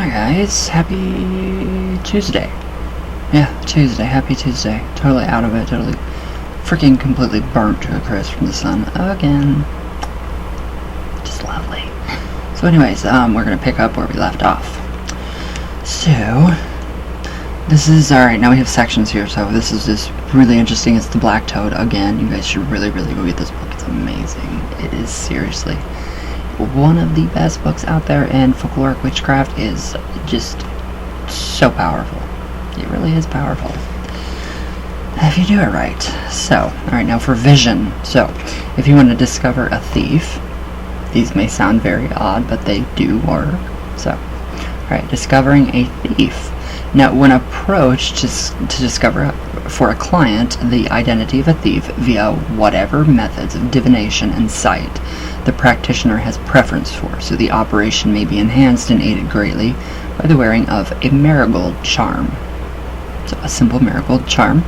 Hi guys, happy Tuesday. Yeah, Tuesday, happy Tuesday. Totally out of it, totally freaking completely burnt to a crisp from the sun again. Just lovely. So anyways, we're gonna pick up where we left off. So, this is, alright, now we have sections here, so this is just really interesting. It's the Black Toad again. You guys should really go read this book. It's amazing. It is seriously one of the best books out there, and folkloric witchcraft is just so powerful. It really is powerful if you do it right. So, alright, now for vision. So, if you want to discover a thief, these may sound very odd, but they do work. So, alright, discovering a thief. Now, when approached to discover for a client the identity of a thief via whatever methods of divination and sight the practitioner has preference for, so the operation may be enhanced and aided greatly by the wearing of a marigold charm. So, a simple marigold charm.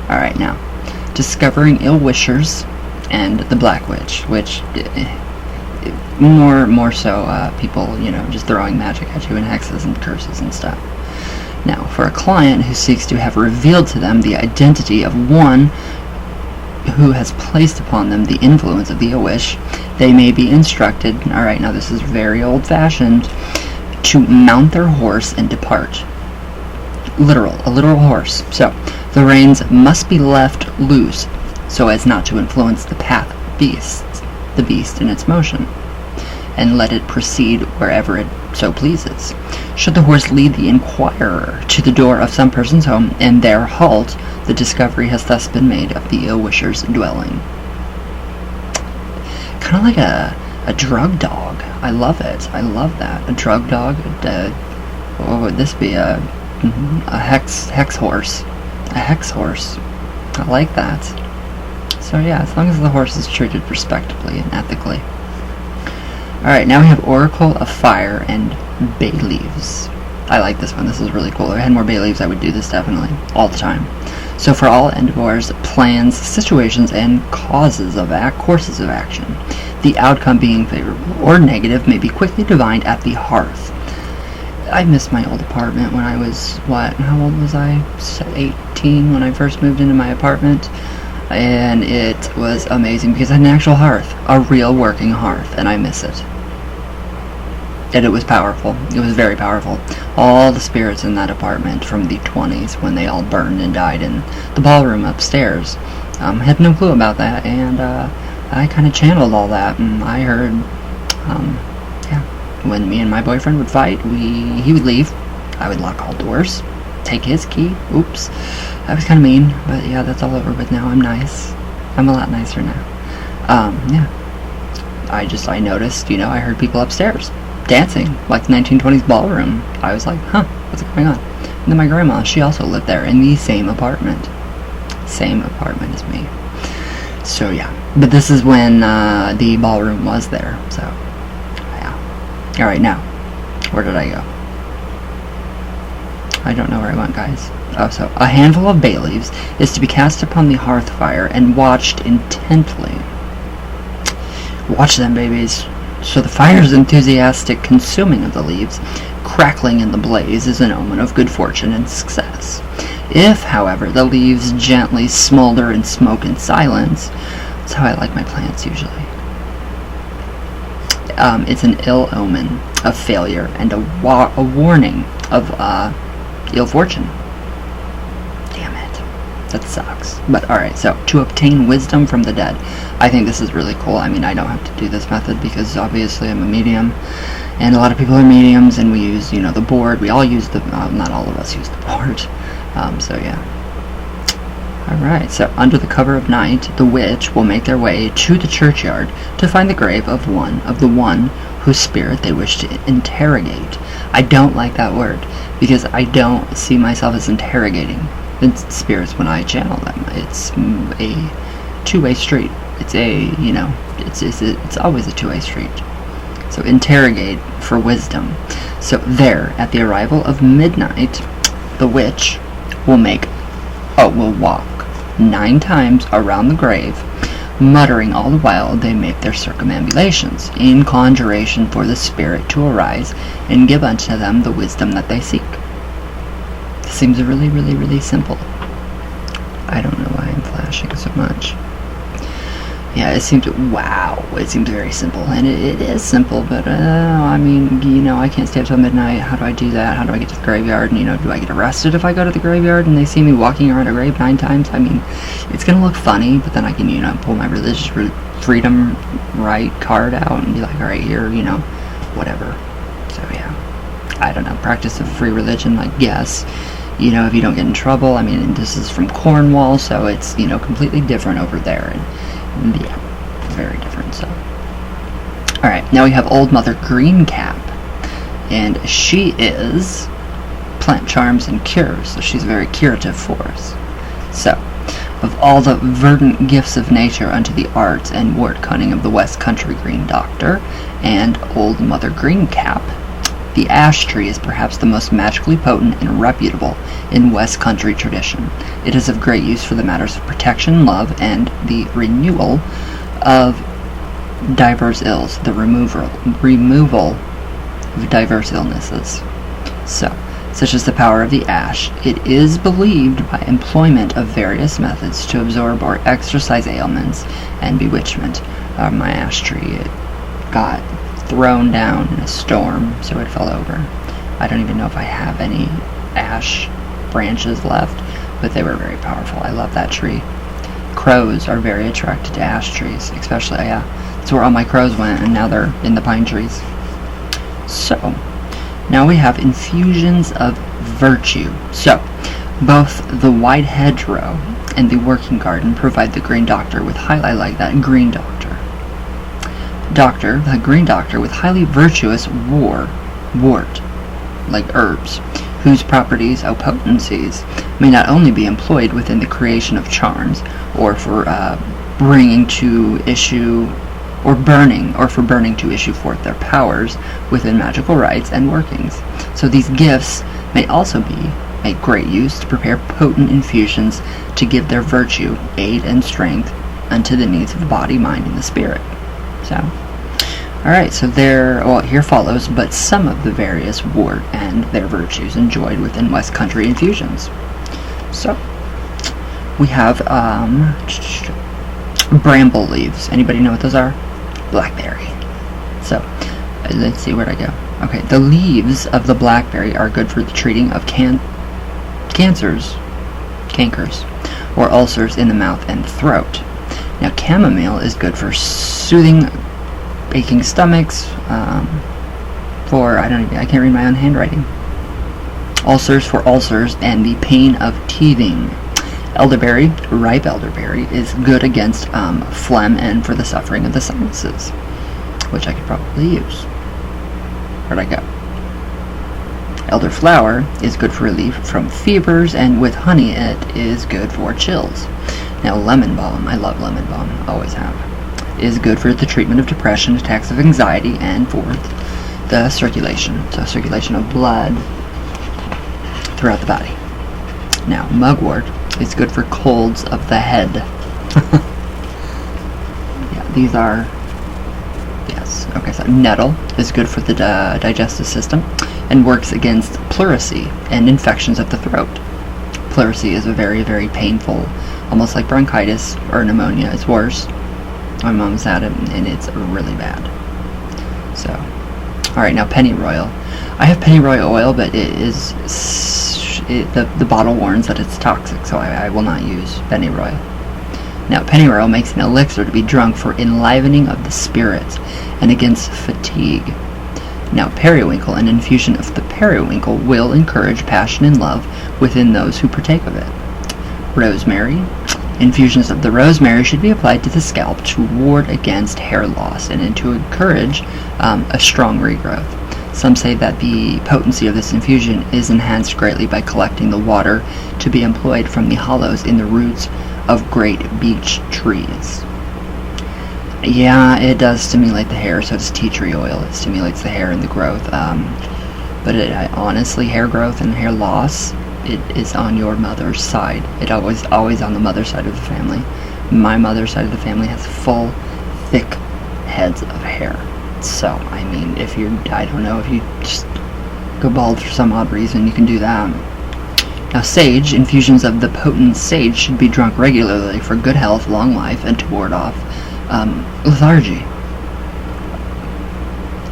Alright, now, discovering ill wishers and the Black Witch, which more so people, just throwing magic at you and hexes and curses and stuff. Now, for a client who seeks to have revealed to them the identity of one who has placed upon them the influence of the ill wish, they may be instructed, alright, now this is very old-fashioned, to mount their horse and depart. A literal horse. So, the reins must be left loose so as not to influence the path of the beast in its motion, and let it proceed wherever it so pleases. Should the horse lead the inquirer to the door of some person's home and there halt, the discovery has thus been made of the ill-wisher's dwelling. Kind of like a drug dog. I love it. I love that. A drug dog. What would this be? A hex horse. A hex horse. I like that. So yeah, as long as the horse is treated respectably and ethically. Alright, now we have Oracle of Fire and Bay Leaves. I like this one. This is really cool. If I had more bay leaves, I would do this definitely. All the time. So for all endeavors, plans, situations, and courses of action, the outcome being favorable or negative may be quickly divined at the hearth. I missed my old apartment when I was, how old was I? 18 when I first moved into my apartment. And it was amazing because I had an actual hearth. A real working hearth. And I miss it. And it was powerful. It was very powerful. All the spirits in that apartment from the 20s when they all burned and died in the ballroom upstairs. Had no clue about that, and I kind of channeled all that, and I heard, when me and my boyfriend would fight, he would leave. I would lock all doors, take his key. Oops. I was kind of mean, but yeah, that's all over with now. I'm nice. I'm a lot nicer now. I noticed, I heard people upstairs dancing, like the 1920s ballroom. I was like, what's going on? And then my grandma, she also lived there in the same apartment. Same apartment as me. So yeah. But this is when the ballroom was there. So, yeah. Alright, now, where did I go? I don't know where I went, guys. Oh, so, a handful of bay leaves is to be cast upon the hearth fire and watched intently. Watch them, babies. So the fire's enthusiastic consuming of the leaves, crackling in the blaze, is an omen of good fortune and success. If, however, the leaves gently smolder and smoke in silence, that's how I like my plants usually. It's an ill omen of failure and a warning of ill fortune. Damn it. That sucks. But alright, so to obtain wisdom from the dead. I think this is really cool. I mean, I don't have to do this method because obviously I'm a medium, and a lot of people are mediums, and we use, the board. We all use not all of us use the board. So yeah. Alright, so under the cover of night, the witch will make their way to the churchyard to find the grave of the one whose spirit they wish to interrogate. I don't like that word, because I don't see myself as interrogating the spirits when I channel them. It's a two-way street. It's it's always a two-way street. So interrogate for wisdom. So there, at the arrival of midnight, the witch will walk 9 times around the grave Muttering all the while, they make their circumambulations, in conjuration for the spirit to arise and give unto them the wisdom that they seek. Seems really, really, really simple. I don't know why I'm flashing so much. Yeah, it seems very simple, and it is simple, but, I mean, I can't stay up till midnight. How do I do that? How do I get to the graveyard? And, do I get arrested if I go to the graveyard and they see me walking around a grave 9 times? I mean, it's gonna look funny, but then I can, pull my religious freedom right card out and be like, alright, here, whatever. So, yeah. I don't know, practice of free religion, I guess. If you don't get in trouble. I mean, this is from Cornwall, so it's, completely different over there, and yeah, very different. So, alright, now we have Old Mother Greencap, and she is plant charms and cures, so she's a very curative force. So, of all the verdant gifts of nature unto the arts and wart cunning of the West Country Green Doctor and Old Mother Greencap, the ash tree is perhaps the most magically potent and reputable in West Country tradition. It is of great use for the matters of protection, love, and the renewal of diverse ills, the removal of diverse illnesses. So, such as the power of the ash, it is believed by employment of various methods to absorb or exorcise ailments and bewitchment. My ash tree, it got thrown down in a storm, so it fell over. I don't even know if I have any ash branches left, but they were very powerful. I love that tree. Crows are very attracted to ash trees, especially, that's where all my crows went, and now they're in the pine trees. So, now we have infusions of virtue. So, both the white hedgerow and the working garden provide the Green Doctor with I like that, Green Doctor. The Green Doctor with highly virtuous wart, like herbs, whose properties, potencies, may not only be employed within the creation of charms, or for burning to issue forth their powers within magical rites and workings. So these gifts may also be made great use to prepare potent infusions to give their virtue, aid, and strength unto the needs of the body, mind, and the spirit. So, alright, so here follows but some of the various wart and their virtues enjoyed within West Country infusions. So, we have bramble leaves. Anybody know what those are? Blackberry. So, let's see, where'd I go? Okay, the leaves of the blackberry are good for the treating of cankers, or ulcers in the mouth and throat. Now, chamomile is good for soothing aching stomachs, I can't read my own handwriting. Ulcers for ulcers and the pain of teething. Elderberry, ripe elderberry, is good against phlegm and for the suffering of the sinuses, which I could probably use. Where'd I go? Elderflower is good for relief from fevers, and with honey it is good for chills. Now lemon balm, I love lemon balm, always have, is good for the treatment of depression, attacks of anxiety, and for the circulation. So circulation of blood throughout the body. Now mugwort is good for colds of the head. Yeah, these are, yes, okay, so nettle is good for the digestive system and works against pleurisy and infections of the throat. Pleurisy is a very, very painful, almost like bronchitis or pneumonia. It's worse. My mom's had it, and it's really bad. So, alright, now pennyroyal. I have pennyroyal oil, but the bottle warns that it's toxic, so I will not use pennyroyal. Now, pennyroyal makes an elixir to be drunk for enlivening of the spirits and against fatigue. Now, periwinkle, an infusion of the periwinkle will encourage passion and love within those who partake of it. Rosemary. Infusions of the rosemary should be applied to the scalp to ward against hair loss and to encourage a strong regrowth. Some say that the potency of this infusion is enhanced greatly by collecting the water to be employed from the hollows in the roots of great beech trees. Yeah, it does stimulate the hair, so does tea tree oil. It stimulates the hair and the growth. But honestly, hair growth and hair loss, it is on your mother's side. It always on the mother's side of the family. my mother's side of the family has full, thick heads of hair. So, I mean, if you're, I don't know, if you just go bald for some odd reason, you can do that. Now, sage, infusions of the potent sage should be drunk regularly for good health, long life, and to ward off lethargy.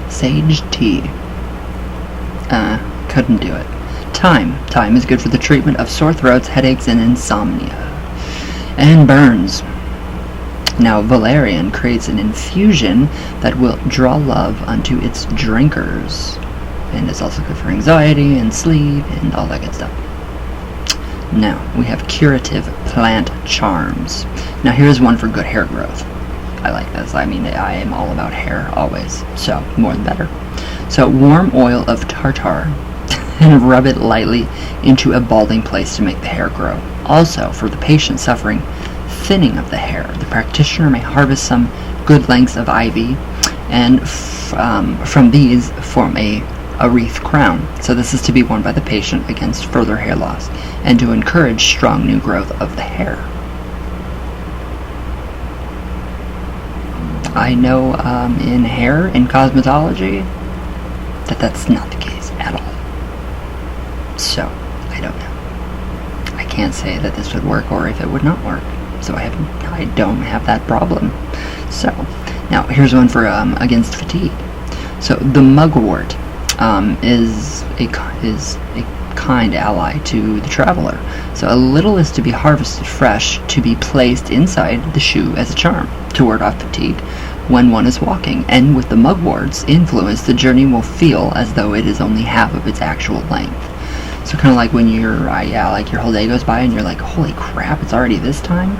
Sage tea. Couldn't do it. Thyme. Thyme is good for the treatment of sore throats, headaches, and insomnia. And burns. Now, valerian creates an infusion that will draw love unto its drinkers. And it's also good for anxiety and sleep and all that good stuff. Now, we have curative plant charms. Now, here's one for good hair growth. I like this. I mean, I am all about hair, always. So, more the better. So, warm oil of tartar and rub it lightly into a balding place to make the hair grow. Also, for the patient suffering thinning of the hair, the practitioner may harvest some good lengths of ivy and from these form a wreath crown. So this is to be worn by the patient against further hair loss and to encourage strong new growth of the hair. I know in hair, in cosmetology, that's not the case at all. So, I don't know. I can't say that this would work or if it would not work. So I don't have that problem. So, now here's one for against fatigue. So the mugwort is a kind ally to the traveler. So a little is to be harvested fresh to be placed inside the shoe as a charm to ward off fatigue when one is walking. And with the mugwort's influence, the journey will feel as though it is only half of its actual length. So kind of like when you're, like your whole day goes by and you're like, holy crap, it's already this time?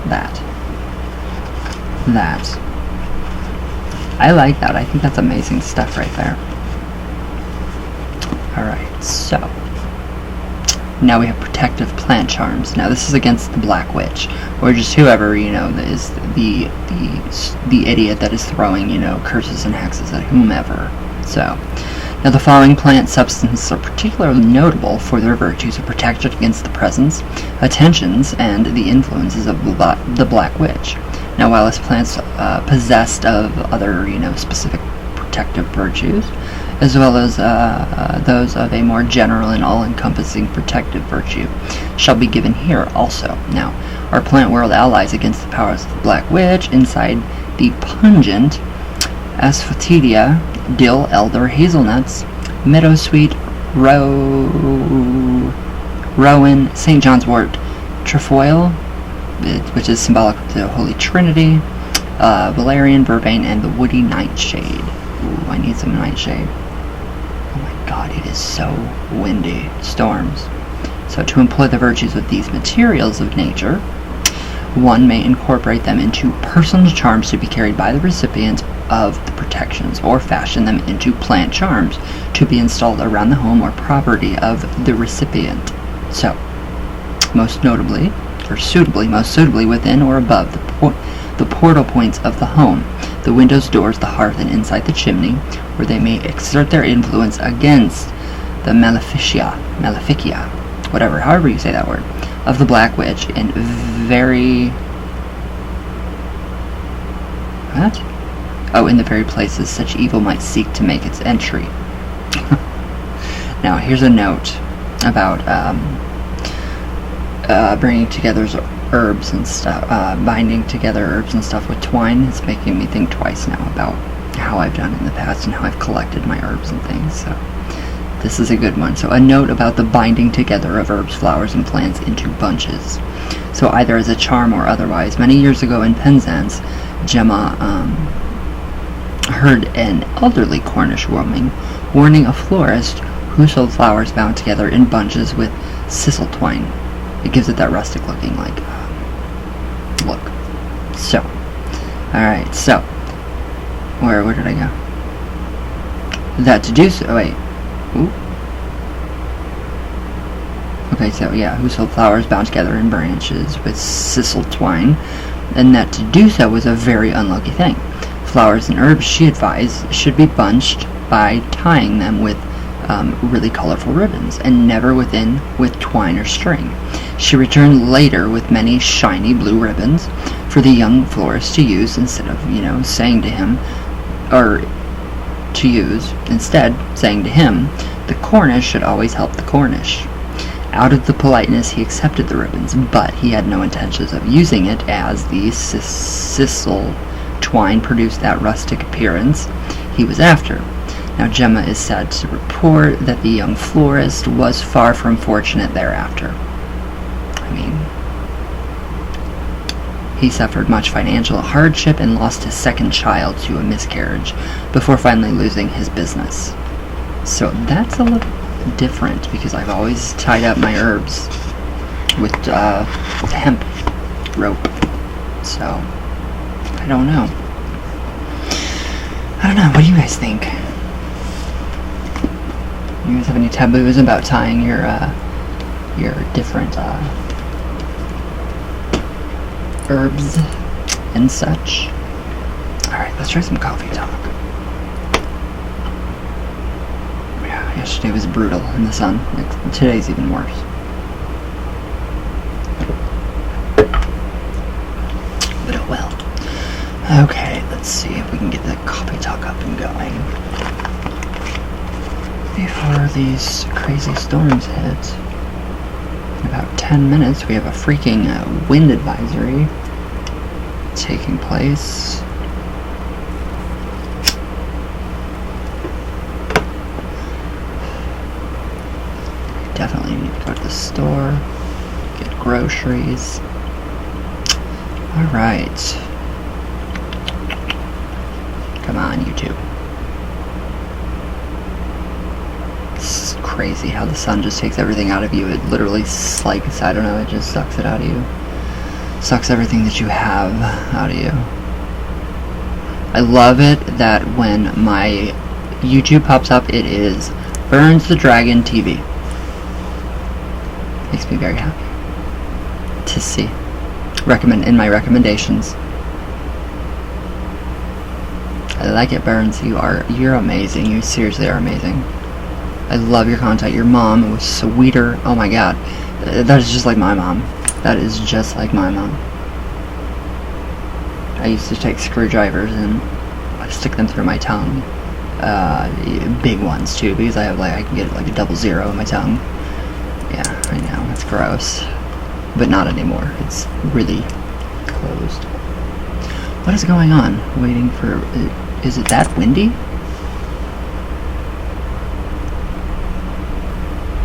That. I like that. I think that's amazing stuff right there. Alright, so now we have protective plant charms. Now this is against the Black Witch, or just whoever, is the idiot that is throwing, curses and hexes at whomever. So, now the following plant substances are particularly notable for their virtues of protection against the presence, attentions, and the influences of the Black Witch. Now, while this plant's possessed of other, specific protective virtues, as well as those of a more general and all-encompassing protective virtue, shall be given here also. Now, our plant world allies against the powers of the Black Witch inside the pungent asphotidia, dill, elder, hazelnuts, meadowsweet, rowan, St. John's wort, trefoil, which is symbolic of the Holy Trinity, valerian, vervain, and the woody nightshade. Ooh, I need some nightshade. Oh my god, it is so windy. Storms. So to employ the virtues of these materials of nature, one may incorporate them into personal charms to be carried by the recipient of the protections, or fashion them into plant charms to be installed around the home or property of the recipient. So, most suitably within or above the portal points of the home, the windows, doors, the hearth, and inside the chimney, where they may exert their influence against the maleficia, however you say that word, of the Black Witch in in the very places such evil might seek to make its entry. Now, here's a note about bringing together herbs and stuff, binding together herbs and stuff with twine. It's making me think twice now about how I've done in the past and how I've collected my herbs and things. So this is a good one. So a note about the binding together of herbs, flowers, and plants into bunches. So either as a charm or otherwise. Many years ago in Penzance, Gemma heard an elderly Cornish woman warning a florist who sold flowers bound together in bunches with sisal twine. It gives it that rustic looking look. So, alright, so where did I go? That to do so, wait. Ooh. Okay, so yeah, who sold flowers bound together in branches with sisal twine, and that to do so was a very unlucky thing. Flowers and herbs, she advised, should be bunched by tying them with really colorful ribbons, and never with twine or string. She returned later with many shiny blue ribbons for the young florist to use instead of, saying to him, the Cornish should always help the Cornish. Out of the politeness, he accepted the ribbons, but he had no intentions of using it, as the sisal twine produced that rustic appearance he was after. Now, Gemma is sad to report that the young florist was far from fortunate thereafter. I mean, he suffered much financial hardship and lost his second child to a miscarriage before finally losing his business. So that's a little different, because I've always tied up my herbs with hemp rope. So, I don't know. What do you guys think? You guys have any taboos about tying your different herbs and such? Alright, let's try some coffee talk. Yeah, yesterday was brutal in the sun. Today's even worse. But oh well. Okay, let's see if we can get that coffee talk up and going before these crazy storms hit. In about 10 minutes, we have a freaking wind advisory taking place. Definitely need to go to the store, get groceries. Alright. Come on, YouTube. It's crazy how the sun just takes everything out of you. It literally, I don't know, it just sucks it out of you. Sucks everything that you have out of you. I love it that when my YouTube pops up, it is Burns the Dragon TV. Makes me very happy to see. In my recommendations. I like it, Burns. You're amazing. You seriously are amazing. I love your content. Your mom was sweeter. Oh my god. That is just like my mom. That is just like my mom. I used to take screwdrivers and stick them through my tongue. Big ones too, because I can get like a 00 in my tongue. Yeah, I know. It's gross. But not anymore. It's really closed. What is going on? Waiting for... Is it that windy?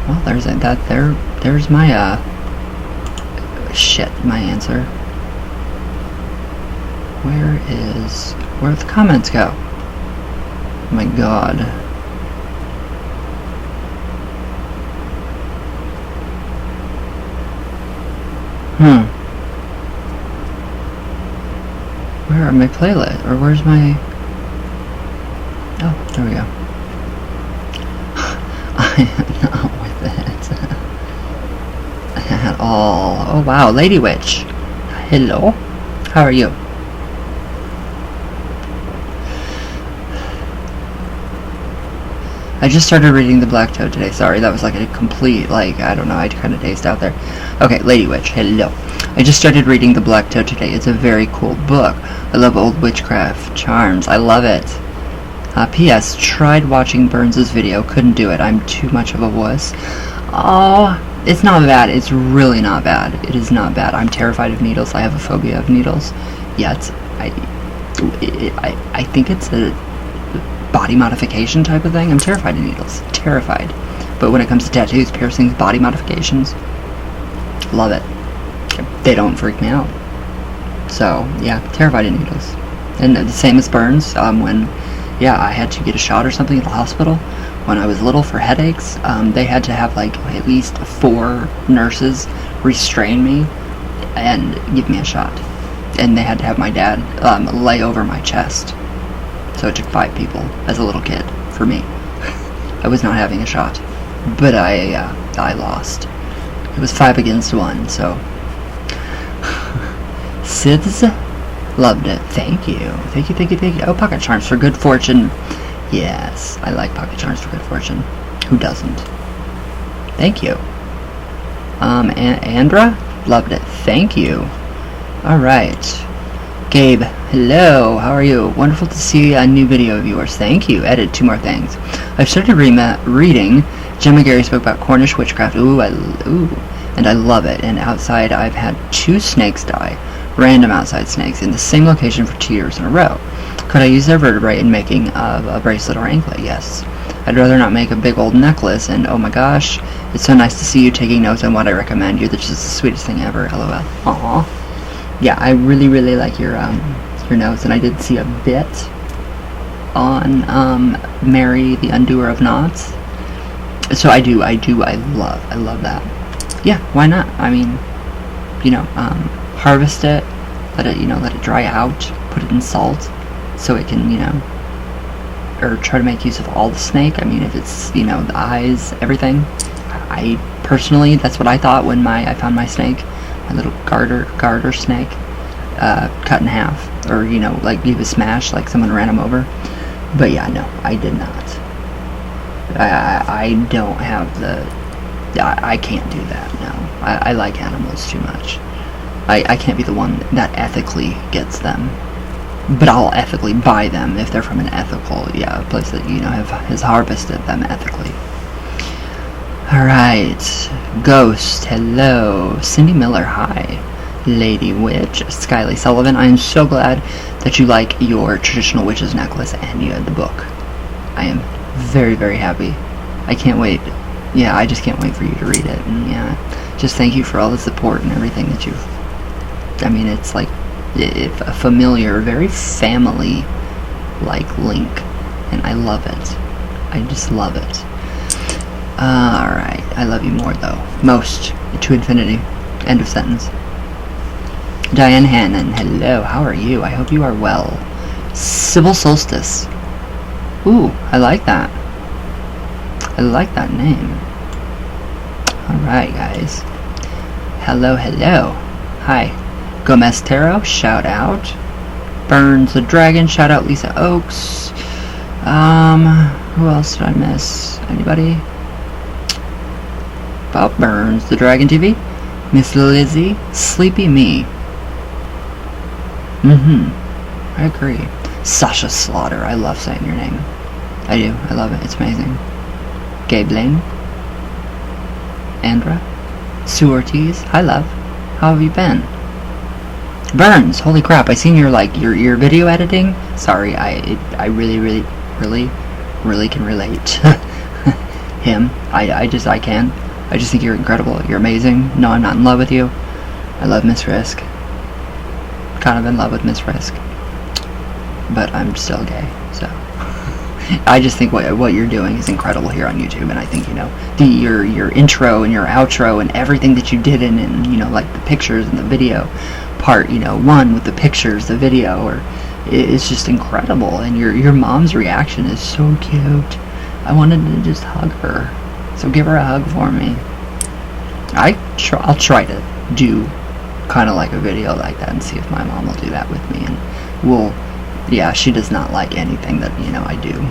Well, there's my, my answer. Where'd the comments go? Oh my god. Where are my playlists? Or where's my... Oh, there we go. I am not with it at all. Oh wow, Lady Witch. Hello. How are you? I just started reading The Black Toad today. Sorry, that was like a complete, I don't know, I kind of dazed out there. Okay, Lady Witch, hello. I just started reading The Black Toad today. It's a very cool book. I love old witchcraft charms. I love it. P.S. Tried watching Burns' video. Couldn't do it. I'm too much of a wuss. Oh, it's not bad. It's really not bad. It is not bad. I'm terrified of needles. I have a phobia of needles. Yet, I think it's a body modification type of thing. I'm terrified of needles. Terrified. But when it comes to tattoos, piercings, body modifications, love it. They don't freak me out. So, yeah, terrified of needles. And the same as Burns, I had to get a shot or something at the hospital when I was little for headaches. They had to have at least 4 nurses restrain me and give me a shot. And they had to have my dad lay over my chest. So it took 5 people as a little kid for me. I was not having a shot. But I lost. It was 5 against 1, so... Siths loved it. Thank you. Thank you. Oh, pocket charms for good fortune. Yes, I like pocket charms for good fortune. Who doesn't? Thank you. Andra? Loved it. Thank you. Alright. Gabe, hello. How are you? Wonderful to see a new video of yours. Thank you. Edit 2 more things. I've started reading Gemma Gary's book about Cornish witchcraft. Ooh, and I love it. And outside, I've had 2 snakes die. Random outside snakes in the same location for 2 years in a row. Could I use their vertebrae in making a bracelet or anklet? Yes. I'd rather not make a big old necklace, and oh my gosh, it's so nice to see you taking notes on what I recommend. You're just the sweetest thing ever. LOL. Aww. Yeah, I really, really like your notes, and I did see a bit on Mary the Undoer of Knots. So I love that. Yeah, why not? I mean, harvest it, let it dry out, put it in salt, so it can, or try to make use of all the snake. I mean, if it's, the eyes, everything. I personally, that's what I thought when I found my snake, my little garter snake, cut in half, or, like he was smashed, like someone ran him over. But yeah, no, I did not. I don't have I can't do that, no. I like animals too much. I can't be the one that ethically gets them. But I'll ethically buy them if they're from an ethical, place that, has harvested them ethically. Alright. Ghost, hello. Cindy Miller, hi. Lady Witch, Skyly Sullivan, I am so glad that you like your traditional witch's necklace and you had the book. I am very, very happy. I can't wait. Yeah, I just can't wait for you to read it. And just thank you for all the support and everything that you've... I mean, it's like a familiar, very family-like link, and I love it. I just love it. Alright, I love you more, though. Most. To infinity. End of sentence. Diane Hannon, hello, how are you? I hope you are well. Sybil Solstice. Ooh, I like that. I like that name. Alright, guys. Hello, hello. Hi. Gomez Taro, shout out. Burns the Dragon, shout out Lisa Oaks. Who else did I miss? Anybody? Bob Burns, the Dragon TV. Miss Lizzie, Sleepy Me. I agree. Sasha Slaughter, I love saying your name. I do, I love it, it's amazing. Gabe Lane. Andra. Sue Ortiz, hi love. How have you been? Burns, holy crap, I seen your video editing. Sorry, I really can relate to him. I just think you're incredible. You're amazing. No, I'm not in love with you. I love Miss Risk. Kind of in love with Miss Risk. But I'm still gay, so. I just think what you're doing is incredible here on YouTube, and I think, your intro and your outro and everything that you did in like the pictures and the video part, one with the pictures, the video, or it's just incredible, and your mom's reaction is so cute. I wanted to just hug her, so give her a hug for me. I'll try to do kind of like a video like that and see if my mom will do that with me, and yeah, she does not like anything that I do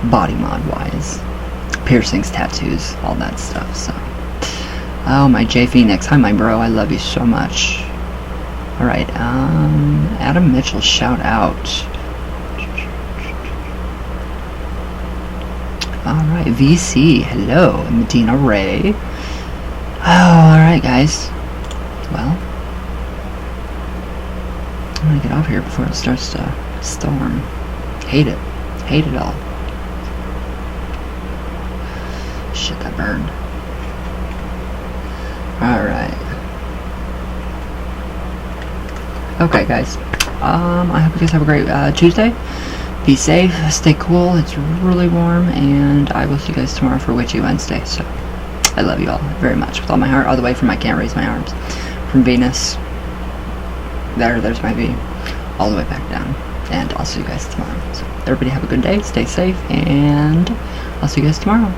body mod wise, piercings, tattoos, all that stuff. So oh, my J Phoenix, hi my bro, I love you so much. Alright, Adam Mitchell, shout out. Alright, VC, hello. Medina Ray. Oh, alright guys. Well, I'm gonna get off here before it starts to storm. Hate it. Hate it all. Shit, that burned. Alright. Okay, guys. I hope you guys have a great Tuesday. Be safe, stay cool, it's really warm, and I will see you guys tomorrow for Witchy Wednesday. So, I love you all very much with all my heart, all the way from I can't raise my arms. From Venus, there's my V, all the way back down. And I'll see you guys tomorrow. So, everybody have a good day, stay safe, and I'll see you guys tomorrow.